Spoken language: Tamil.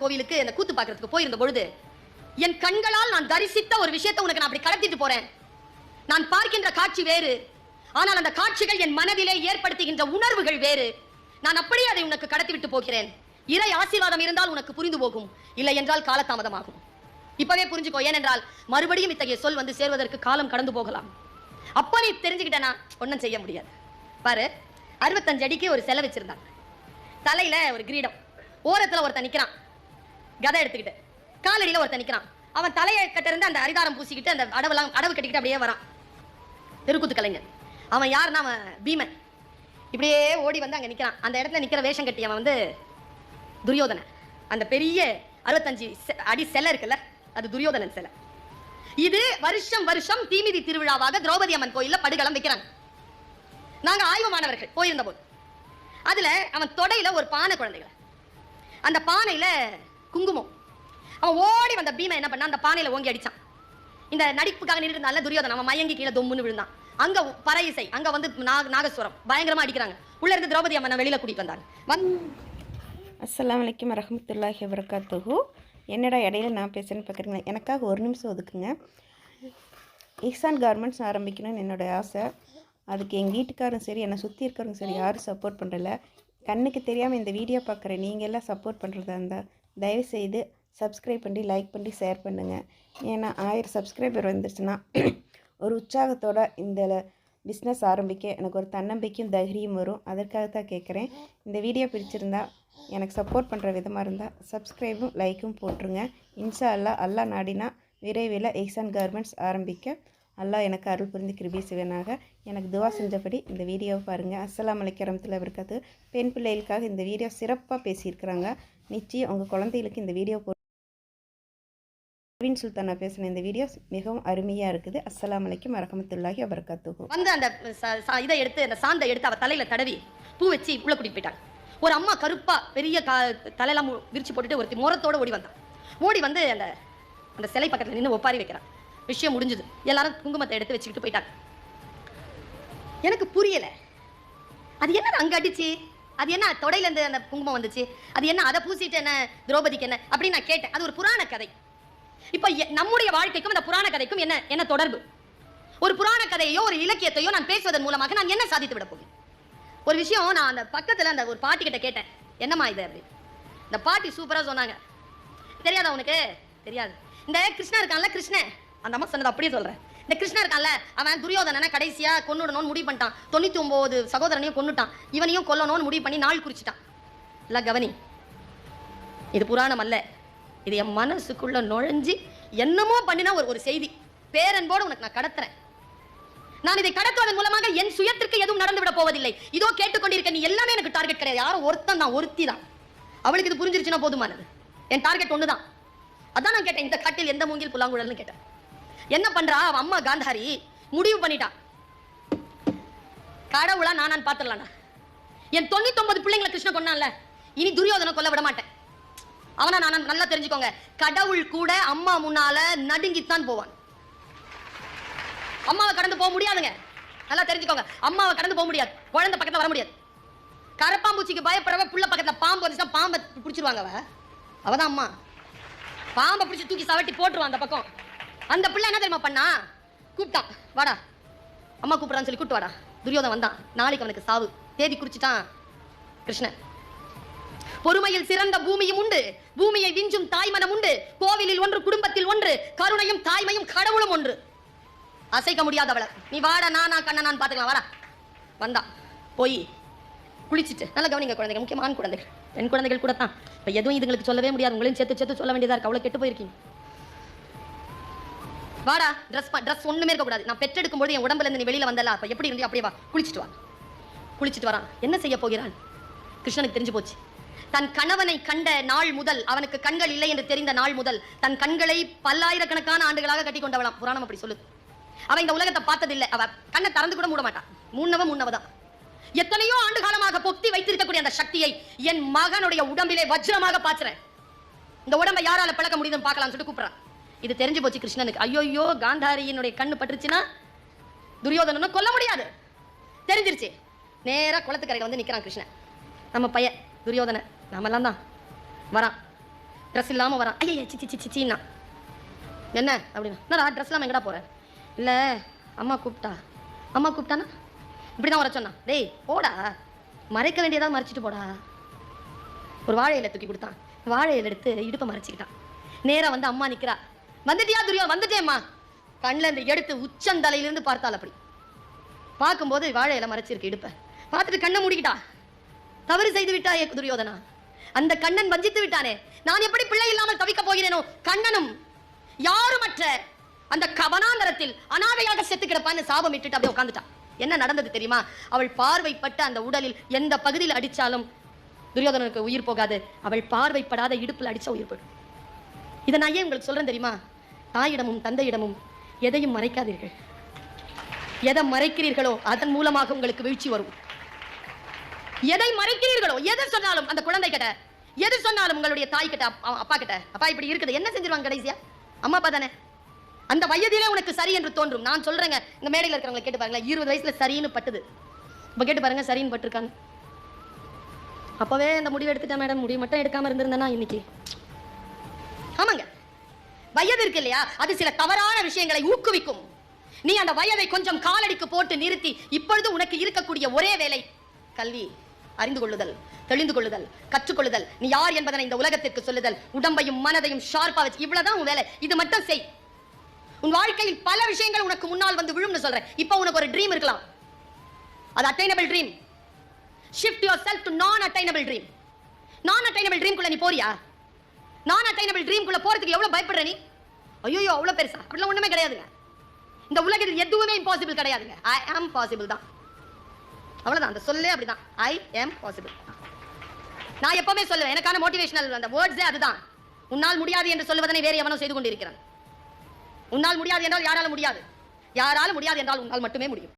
கோவிலுக்கு அந்த கூத்து பார்க்கிறதுக்கு போயிருந்த பொழுது என் கண்களால் நான் தரிசித்த ஒரு விஷயத்தை உனக்கு நான் அப்படி கடத்திட்டு போறேன். நான் பார்க்கின்ற காட்சி வேறு, ஆனால் அந்த காட்சிகள் என் மனதிலே ஏற்படுத்துகின்ற உணர்வுகள் வேறு. நான் அப்படியே அதை உனக்கு கடத்தி விட்டு போகிறேன். இறை ஆசீர்வாதம் இருந்தால் உனக்கு புரிந்து போகும், இல்லை என்றால் காலதாமதமாகும். இப்பவே புரிஞ்சுக்கோ. ஏனென்றால் மறுபடியும் இத்தகைய சொல் வந்து சேர்வதற்கு காலம் கடந்து போகலாம். அப்ப நீ தெரிஞ்சுக்கிட்டனா ஒன்னும் செய்ய முடியாது. பாரு, 65 அடிக்கு ஒரு சிலை வச்சிருந்தாங்க. தலையில ஒரு கிரீடம், ஓரத்துல ஒருத்தன் நிக்கிறான் கதை எடுத்துக்கிட்டு, காலடியில ஒருத்தன் நிக்கிறான். அவன் தலையை கட்டிருந்து அந்த அரிதாரம் பூசிக்கிட்டு அந்த அடவு கட்டிக்கிட்டு அப்படியே வரான். தெருக்கூத்து கலைஞன். அவன் யாருன்னா அவன் பீமன். இப்படியே ஓடி வந்து அங்க நிக்கிறான். அந்த இடத்துல நிக்கிற வேஷம் கட்டி அவன் வந்து துரியோதனன். அந்த பெரிய 65 அடி சிலை இருக்குல்ல, அது துரியோதனன் சிலை. இது வருஷம் வருஷம் தீமிதி திருவிழாவாக திரௌபதி அம்மன் கோயில்ல படுகளம் வைக்கிறாங்க. நாங்க ஆய்வு மாணவர்கள் போயிருந்த போது அதுல அவன் தொடையில ஒரு பானை குழந்தைகள், அந்த பானையில குங்குமம். அவன் ஓடி வந்த பீமன் என்ன பண்ணா, அந்த பானையில ஓங்கி அடிச்சான். இந்த நடிப்புக்காக நின்று இருந்தால துரியோதனன் அவன் மயங்கி கீழே தொம்முன்னு விழுந்தான். அங்க பறையிசை, அங்க வந்து நாகஸ்வரம் பயங்கரமா அடிக்கிறாங்க. உள்ள இருந்து திரௌபதி அம்மனை வெளியில கூட்டிட்டு வந்தாங்க. அஸ்ஸலாமு அலைக்கும் வரஹ்மத்துல்லாஹி வபரகாத்துஹு. என்னடா இடையில நான் பேசுகிறேன்னு பார்க்குறீங்களா? எனக்காக ஒரு நிமிஷம் ஒதுக்குங்க. இஹ்சான் கார்மெண்ட்ஸ் ஆரம்பிக்கணும்னு என்னோடய ஆசை. அதுக்கு எங்கள் வீட்டுக்காரும் சரி, என்னை சுற்றி இருக்கிறவங்க சரி, யாரும் சப்போர்ட் பண்ணுறல. கண்ணுக்கு தெரியாமல் இந்த வீடியோ பார்க்குற நீங்கள் எல்லாம் சப்போர்ட் பண்ணுறதா இருந்தால் தயவுசெய்து சப்ஸ்கிரைப் பண்ணி லைக் பண்ணி ஷேர் பண்ணுங்கள். ஏன்னா 1000 சப்ஸ்கிரைபர் வந்துருச்சுன்னா ஒரு உற்சாகத்தோடு இந்த பிஸ்னஸ் ஆரம்பிக்க எனக்கு ஒரு தன்னம்பிக்கையும் தைரியம் வரும். அதற்காக தான் கேட்குறேன். இந்த வீடியோ பிடிச்சிருந்தா எனக்கு சப்போர்ட் பண்ணுற விதமாக இருந்தால் சப்ஸ்கிரைபும் லைக்கும் போட்டுருங்க. இன்ஷா அல்லாஹ் நாடினா விரைவில் இஹ்சான் கார்மெண்ட்ஸ் ஆரம்பிக்க அல்லாஹ் எனக்கு அருள் புரிந்து கிருபை செய்வனாக. எனக்கு துவா செஞ்சபடி இந்த வீடியோவை பாருங்கள். அஸ்ஸலாமு அலைக்கும் வரஹ்மத்துல்லாஹி வபரகாத்துஹு. பெண் பிள்ளைகளுக்காக இந்த வீடியோ சிறப்பாக பேசியிருக்கிறாங்க. நிச்சயம் உங்கள் குழந்தைகளுக்கு இந்த வீடியோ நவீன் சுல்தானா பேசின இந்த வீடியோ மிகவும் அருமையாக இருக்குது. அஸ்ஸலாமு அலைக்கும் வரஹ்மத்துல்லாஹி வபரகாத்துஹு. வந்து அந்த இதை எடுத்து, அந்த சாந்தை எடுத்து அவ தலையில தடவி பூ வச்சு உள்ள கூட்டிட்டு போயிட்டாங்க. ஒரு அம்மா கருப்பா பெரிய தலையெல்லாம் விரிச்சு போட்டுட்டு ஒருத்தி முரத்தோட ஓடி வந்தான். ஓடி வந்து அந்த சிலை பக்கத்துல நின்று ஒப்பாரி வைக்கிறான். விஷயம் முடிஞ்சது. எல்லாரும் குங்குமத்தை எடுத்து வச்சுக்கிட்டு போயிட்டாங்க. எனக்கு புரியல, அது என்ன அங்க அடிச்சு, அது என்ன தொடையில இருந்து அந்த குங்குமம் வந்துச்சு, அது என்ன அதை பூசிட்டு என்ன திரௌபதிக்கு என்ன அப்படின்னு நான் கேட்டேன். அது ஒரு புராண கதை. இப்ப நம்முடைய வாழ்க்கைக்கும் அந்த புராண கதைக்கும் என்ன தொடர்பு? ஒரு புராண கதையோ ஒரு இலக்கியத்தையோ நான் பேசுவதன் மூலமாக நான் என்ன சாதித்து விட போகிறேன்? ஒரு விஷயம் நான் அந்த பக்கத்துல அந்த ஒரு பாட்டி கிட்ட கேட்டேன், என்னம்மா இது அப்படி. இந்த பாட்டி சூப்பரா சொன்னாங்க. தெரியாதா உனக்கு? தெரியாது. இந்த கிருஷ்ணன் இருக்கான்ல, கிருஷ்ணன், அந்த அம்மா சொன்னது அப்படியே சொல்றேன். இந்த கிருஷ்ணன் இருக்கான்ல, அவன் துரியோதனனை கடைசியா கொன்னுடணும்னு முடிவு பண்ணிட்டான். 99 சகோதரனையும் கொன்னுட்டான். இவனையும் கொல்லணும்னு முடிவு பண்ணி நாள் குறிச்சிட்டான். இல்ல கவனி, இது புராணம் அல்ல. இது என் மனசுக்குள்ள நுழைஞ்சு என்னமோ பண்ணினா ஒரு செய்தி. பேரன்போடு உனக்கு நான் கடத்துறேன். நான் இதை கடத்துவதன் மூலமாக என் சுயத்திற்கு எதுவும் நடந்து விட போவதில்லை. இதோ கேட்டுக்கொண்டிருக்க நீ எல்லாமே எனக்கு டார்கெட் கிடையாது. யாரும் ஒருத்தன் தான், ஒருத்தி தான். அவளுக்கு இது புரிஞ்சிருச்சுன்னா போதுமானது. என் டார்கெட் ஒண்ணுதான். அதான் நான் கேட்டேன், இந்த கட்டில் எந்த மூங்கில் புல்லாங்குழல்னு கேட்டேன். என்ன பண்றா அவ அம்மா காந்தாரி? முடிவு பண்ணிட்டா, கடவுளா நானான்னு பாத்துடலாம்டா. என் 99 பிள்ளைங்களை கிருஷ்ண கொன்னான்ல, இனி துரியோதனை கொல்ல விட மாட்டேன். அவனா நான் நல்லா தெரிஞ்சுக்கோங்க. கடவுள் கூட அம்மா முன்னால நடுங்கித்தான் போவான். அம்மாவை கடந்து போக முடியாதுங்க. நல்லா தெரிஞ்சுக்கோங்க. அம்மாவை கடந்து போக முடியாது. குழந்தை பக்கத்துல வர முடியாது. கரப்பாம்பூச்சிக்கு பயப்படவே புள்ள பக்கத்துல பாம்பு வந்துச்சுன்னா பாம்பை பிடிச்சிருவாங்க. அவதான் அம்மா. பாம்பை பிடிச்சி தூக்கி சவட்டி போட்டுருவான் அந்த பக்கம். அந்த பிள்ளை என்ன தெரியுமா பண்ணா? கூப்பிட்டான், வாடா அம்மா கூப்பிடுறான்னு சொல்லி கூப்பிட்டு வாடா. துரியோதன் வந்தான். நாளைக்கு அவனுக்கு சாவு தேதி குறிச்சிட்டான் கிருஷ்ணன். பொறுமையில் சிறந்த பூமியும் உண்டு, பூமியை விஞ்சும் தாய்மனம் உண்டு. கோவிலில் ஒன்று, குடும்பத்தில் ஒன்று, கருணையும் தாய்மையும் கடவுளும் ஒன்று. அசைக்க முடியாதவள நீ வாடா, நானா கண்ணனான்னு பாத்துக்கலாம், வாடா. வந்தா போய் குளிச்சுட்டு, நல்லா கவனிங்க குழந்தைகள், முக்கியமான குழந்தைகள், பெண் குழந்தைகள் கூட தான். இப்ப எதுவும் இதுங்களுக்கு சொல்லவே முடியாது. உங்களையும் சேர்த்து சொல்ல வேண்டியதா இருக்கு. அவ்வளவு கெட்டு போயிருக்கீங்க. வாடா, ட்ரெஸ் ஒண்ணுமே இருக்க கூடாது. நான் பெற்றெடுக்கும் போது என் உடம்புல இருந்து நீ வெளியில வந்தல, அப்ப எப்படி இருந்து அப்படியே வா, குளிச்சுட்டு வா. குளிச்சுட்டு வரான். என்ன செய்ய போகிறான்? கிருஷ்ணனுக்கு தெரிஞ்சு போச்சு. தன் கணவனை கண்ட நாள் முதல், அவனுக்கு கண்கள் இல்லை என்று தெரிந்த நாள் முதல், தன் கண்களை பல்லாயிரக்கணக்கான ஆண்டுகளாக கட்டி கொண்டவளாம். புராணம் அப்படி சொல்லுது. அவ இந்த உலகத்தை பார்த்ததில்லை. அவ கண்ணை திறந்து கூட மூட மாட்டான். முன்னவதான். எத்தனையோ ஆண்டு காலமாக பொத்தி வைத்திருக்கக்கூடிய அந்த சக்தியை என் மகனுடைய உடம்பிலே வஜ்ரமாக பாய்ச்சுறேன். இந்த உடம்பை யாரால பழக்க முடியுதுன்னு பார்க்கலாம்னு சொல்லிட்டு கூப்பிடுறான். இது தெரிஞ்சு போச்சு கிருஷ்ணனுக்கு. ஐயோ, காந்தாரியினுடைய கண்ணு பட்டுருச்சுன்னா துரியோதனனை கொல்ல முடியாது தெரிஞ்சிருச்சு. நேரா குளத்துக்கரையில வந்து நிக்கிறான் கிருஷ்ணன். நம்ம பையன் துரியோதன நாமெல்லாம் தான் வரான். ட்ரெஸ் இல்லாம வரான். ஐயா சிச்சி சிச்சின்னா என்ன அப்படின்னா, என்னடா ட்ரெஸ் இல்லாம எங்கடா போற? இல்ல அம்மா கூப்பிட்டானா இப்படிதான் வர சொன்னான். டேய் போடா, மறைக்க வேண்டியதா மறைச்சிட்டு போடா. ஒரு வாழை இலை தூக்கி கொடுத்தான். வாழை இலை எடுத்து இடுப்பை மறைச்சிக்கிட்டான். நேரா வந்து அம்மா நிக்கிறா. வந்துட்டியா துரியோதனா? வந்துட்டேம்மா. கண்ணில் இந்த எடுத்து உச்சந்தலையிலிருந்து பார்த்தாள். அப்படி பார்க்கும்போது வாழை இலை மறைச்சிருக்கு இடுப்பை. பார்த்துட்டு கண்ணை மூடிக்கிட்டா. தவறு செய்து விட்டாயே துரியோதனா, அந்த கண்ணன் வஞ்சித்து விட்டானே, நான் எப்படி பிள்ளை இல்லாமல் தவிக்க போகிறேனோ, கண்ணனும் யாருமற்ற அந்த கவனாந்தரத்தில் அனாதையாக செத்து கிடப்பான்னு சாபம் இட்டுட்டு அப்படியே உட்காந்துட்டான். என்ன நடந்தது தெரியுமா? அவள் பார்வைப்பட்ட அந்த உடலில் எந்த பகுதியில் அடிச்சாலும் துரியோதனனுக்கு உயிர் போகாது. அவள் பார்வைப்படாத இடுப்புல அடிச்சா உயிர் போயிடும். இதை நான் ஏன் உங்களுக்கு சொல்றேன் தெரியுமா? தாயிடமும் தந்தையிடமும் எதையும் மறைக்காதீர்கள். எதை மறைக்கிறீர்களோ அதன் மூலமாக உங்களுக்கு வீழ்ச்சி வரும். எதை மறைக்கிறீர்களோ, எதை சொன்னாலும் அந்த குழந்தை கிட்ட, எது சொன்னாலும் உங்களுடைய தாய் கிட்ட, அப்பா கிட்ட, அப்பா இப்படி இருக்குது, என்ன செஞ்சிருவாங்க கடைசியா? அம்மா அப்பா தானே. அந்த வயதிலே உனக்கு சரி என்று தோன்றும். நான் சொல்றேங்க, இந்த மேடையில் இருக்கிறவங்களை கேட்டு பாருங்க, 20 வயசுல சரின்னு பட்டுது. இப்ப கேட்டு பாருங்க சரின்னு பட்டிருக்காங்க. அப்பவே அந்த முடிவு எடுத்துட்டேன் மேடம், முடிவு மட்டும் எடுக்காம இருந்திருந்தேன்னா இன்னைக்கு. ஆமாங்க, வயது இருக்கு இல்லையா, அது சில தவறான விஷயங்களை ஊக்குவிக்கும். நீ அந்த வயதை கொஞ்சம் காலடிக்கு போட்டு நிறுத்தி, இப்பொழுது உனக்கு இருக்கக்கூடிய ஒரே வேலை கல்வி, அறிந்து கொள்ளுதல், தெளிந்து கொள்ளுதல், கற்றுக்கொள்ளுதல், நீ யார் என்பதனை இந்த உலகத்திற்கு சொல்லுதல், உடம்பையும் மனதையும் ஷார்ப்பா வச்சு, இவ்வளவுதான் உன் வேலை. இது மட்டும் செய். உன் வாழ்க்கையில் பல விஷயங்கள் உனக்கு முன்னால் வந்து விழும்னு சொல்றேன். இப்போ உனக்கு ஒரு ட்ரீம் இருக்கலாம், அது attainable dream. Shift yourself to non-attainable dream. Non-attainable dream குள்ள நீ போறியா? Non-attainable dream குள்ள போறதுக்கு எவ்வளவு பயப்படுற நீ? ஐயோ அவ்வளவு பெருசா? அப்படிலாம் ஒண்ணுமே கிடையாதுங்க. இந்த உலகத்தில் எதுவுமே இம்பாசிபிள் கிடையாதுங்க. I am possible தான். அவ்வளவுதான், அந்த சொல்லே அப்படிதான். I am possible. நான் எப்பவுமே சொல்லுவேன், எனக்கான மோட்டிவேஷனல் அந்த வேர்ட்ஸே அதுதான். உன்னால் முடியாது என்று சொல்வதனை வேறு எவனோ செய்து கொண்டிருக்கிறான். உன்னால் முடியாது என்றால் யாராலும் முடியாது, யாராலும் முடியாது என்றால் உன்னால் மட்டுமே முடியும்.